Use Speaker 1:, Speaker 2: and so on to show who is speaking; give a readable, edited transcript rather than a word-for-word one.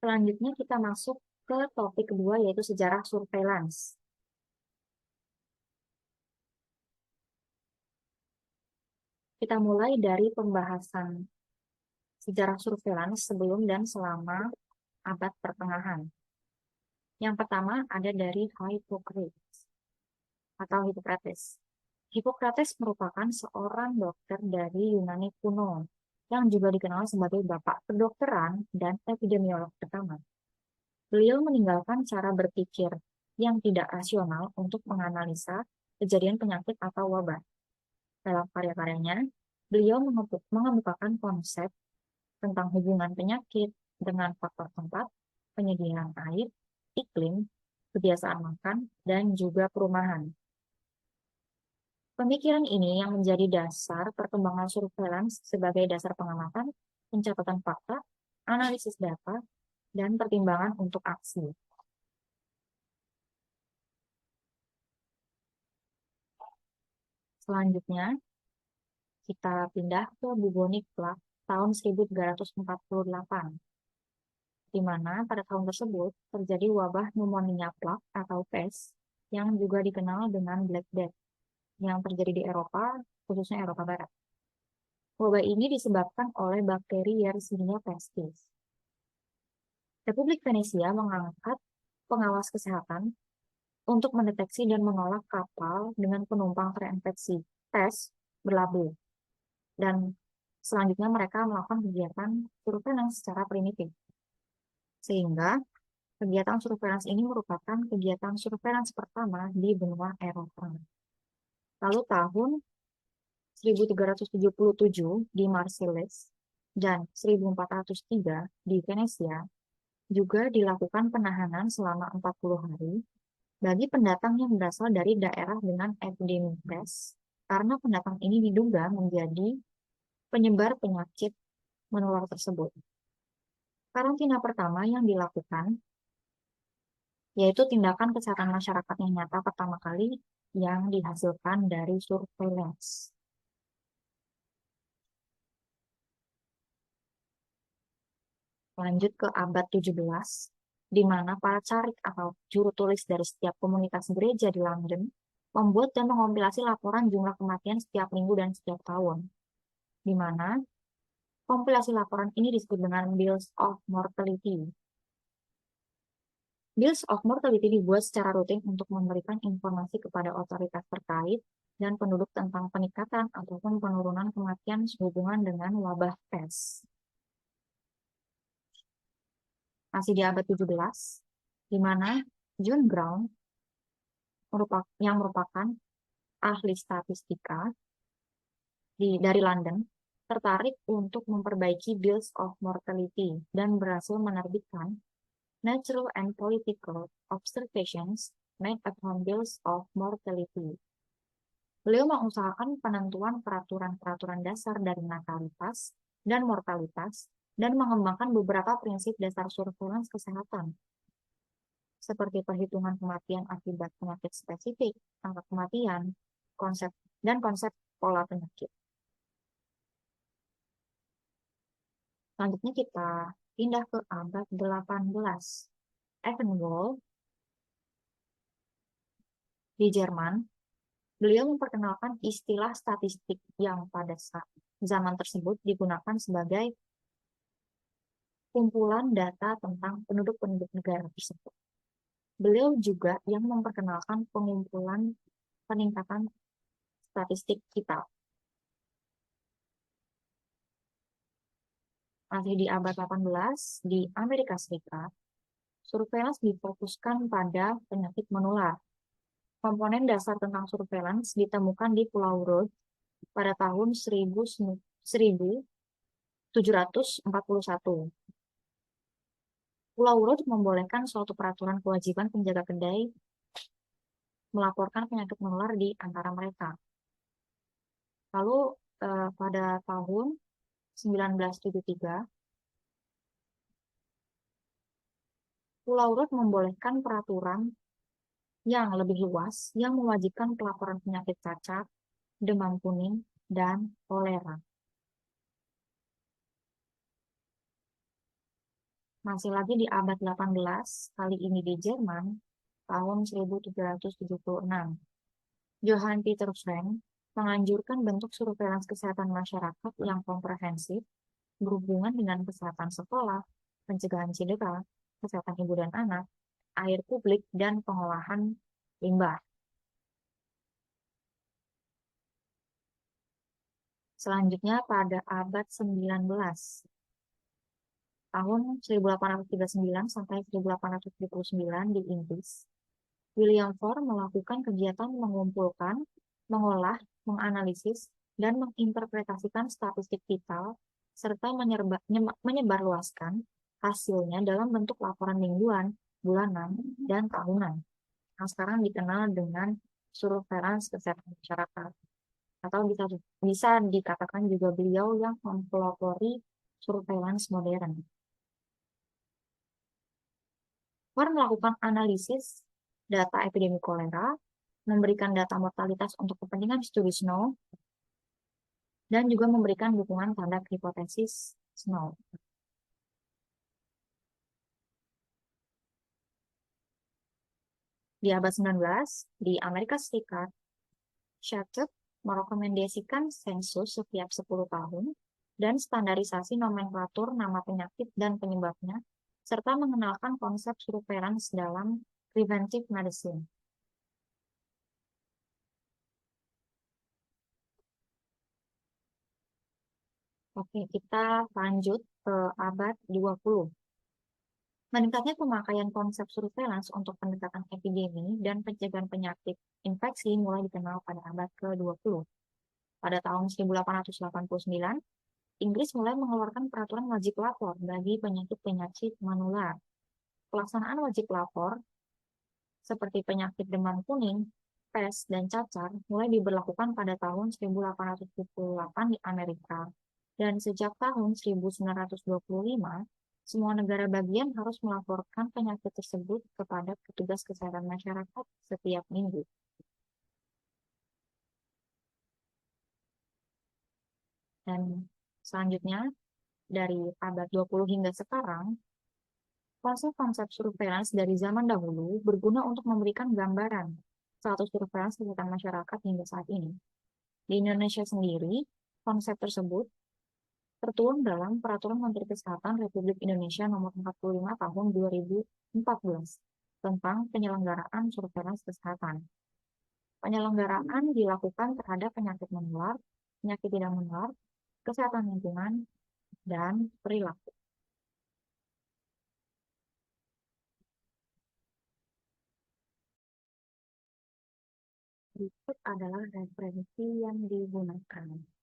Speaker 1: Selanjutnya kita masuk ke topik kedua yaitu sejarah surveillance. Kita mulai dari pembahasan sejarah surveillance sebelum dan selama abad pertengahan. Yang pertama ada dari Hippocrates atau Hippocrates. Hippocrates merupakan seorang dokter dari Yunani kuno yang juga dikenal sebagai bapak kedokteran dan epidemiolog pertama. Beliau meninggalkan cara berpikir yang tidak rasional untuk menganalisa kejadian penyakit atau wabah. Dalam karya-karyanya, beliau mengemukakan konsep tentang hubungan penyakit dengan faktor tempat, penyediaan air, iklim, kebiasaan makan, dan juga perumahan. Pemikiran ini yang menjadi dasar perkembangan surveillance sebagai dasar pengamatan, pencatatan fakta, analisis data, dan pertimbangan untuk aksi. Selanjutnya, kita pindah ke bubonic plague tahun 1348, di mana pada tahun tersebut terjadi wabah pneumonia plak atau pes yang juga dikenal dengan Black Death yang terjadi di Eropa, khususnya Eropa Barat. Wabah ini disebabkan oleh bakteri Yersinia pestis. Republik Venesia mengangkat pengawas kesehatan untuk mendeteksi dan menolak kapal dengan penumpang terinfeksi pes berlabuh. Dan selanjutnya mereka melakukan kegiatan surveillance secara primitif. Sehingga kegiatan surveillance ini merupakan kegiatan surveillance pertama di benua Eropa. Lalu tahun 1377 di Marseilles dan 1403 di Venesia juga dilakukan penahanan selama 40 hari bagi pendatang yang berasal dari daerah dengan epidemi pes, karena pendatang ini diduga menjadi penyebar penyakit menular tersebut. Karantina pertama yang dilakukan yaitu tindakan kesehatan masyarakat yang nyata pertama kali yang dihasilkan dari surveillance. Lanjut ke abad 17, di mana para carik atau juru tulis dari setiap komunitas gereja di London membuat dan mengompilasi laporan jumlah kematian setiap minggu dan setiap tahun, di mana kompilasi laporan ini disebut dengan Bills of Mortality. Bills of Mortality dibuat secara rutin untuk memberikan informasi kepada otoritas terkait dan penduduk tentang peningkatan ataupun penurunan kematian sehubungan dengan wabah pes. Masih di abad 17, di mana John Brown yang merupakan ahli statistika dari London tertarik untuk memperbaiki Bills of Mortality dan berhasil menerbitkan Natural and Political Observations Made upon Bills of Mortality. Beliau mengusahakan penentuan peraturan-peraturan dasar dari natalitas dan mortalitas dan mengembangkan beberapa prinsip dasar surveillance kesehatan, seperti perhitungan kematian akibat penyakit spesifik, angka kematian, konsep pola penyakit. Selanjutnya kita pindah ke abad 18. Evenwald di Jerman, beliau memperkenalkan istilah statistik yang pada zaman tersebut digunakan sebagai kumpulan data tentang penduduk-penduduk negara tersebut. Beliau juga yang memperkenalkan pengumpulan peningkatan statistik kita. Masih di abad 18, di Amerika Serikat, surveillance difokuskan pada penyakit menular. Komponen dasar tentang surveillance ditemukan di Pulau Rhode pada tahun 1741. Pulau Rhode membolehkan suatu peraturan kewajiban penjaga kedai melaporkan penyakit menular di antara mereka. Lalu pada tahun 1973, Pulau Rhode membolehkan peraturan yang lebih luas yang mewajibkan pelaporan penyakit cacar, demam kuning, dan kolera. Masih lagi di abad 18, kali ini di Jerman, tahun 1776. Johann Peter Frank menganjurkan bentuk surveillance kesehatan masyarakat yang komprehensif berhubungan dengan kesehatan sekolah, pencegahan cedera, kesehatan ibu dan anak, air publik, dan pengolahan limbah. Selanjutnya pada abad 19, tahun 1839 sampai 1879 di Inggris, William Ford melakukan kegiatan mengumpulkan, mengolah, menganalisis, dan menginterpretasikan statistik vital, serta menyebarluaskan hasilnya dalam bentuk laporan mingguan, bulanan, dan tahunan, yang sekarang dikenal dengan surveillance kesehatan masyarakat. Atau bisa dikatakan juga beliau yang mempelopori surveillance modern. Ford melakukan analisis data epidemi kolera, memberikan data mortalitas untuk kepentingan studi Snow, dan juga memberikan dukungan terhadap hipotesis Snow. Di abad 19, di Amerika Serikat, Shattuck merekomendasikan sensus setiap 10 tahun dan standarisasi nomenklatur nama penyakit dan penyebabnya, serta mengenalkan konsep surveillance dalam preventive medicine. Oke, kita lanjut ke abad 20. Meningkatnya pemakaian konsep surveillance untuk pendekatan epidemi dan pencegahan penyakit infeksi mulai dikenal pada abad ke-20. Pada tahun 1889, Inggris mulai mengeluarkan peraturan wajib lapor bagi penyakit-penyakit menular. Pelaksanaan wajib lapor seperti penyakit demam kuning, pes, dan cacar mulai diberlakukan pada tahun 1878 di Amerika. Dan sejak tahun 1925, semua negara bagian harus melaporkan penyakit tersebut kepada petugas kesehatan masyarakat setiap minggu. Dan selanjutnya, dari abad 20 hingga sekarang, konsep-konsep surveillance dari zaman dahulu berguna untuk memberikan gambaran status surveillance kesehatan masyarakat hingga saat ini. Di Indonesia sendiri, konsep tersebut tertuang dalam Peraturan Menteri Kesehatan Republik Indonesia Nomor 45 Tahun 2014 tentang penyelenggaraan surveillance kesehatan. Penyelenggaraan dilakukan terhadap penyakit menular, penyakit tidak menular, kesehatan lingkungan, dan perilaku. Berikut adalah referensi yang digunakan.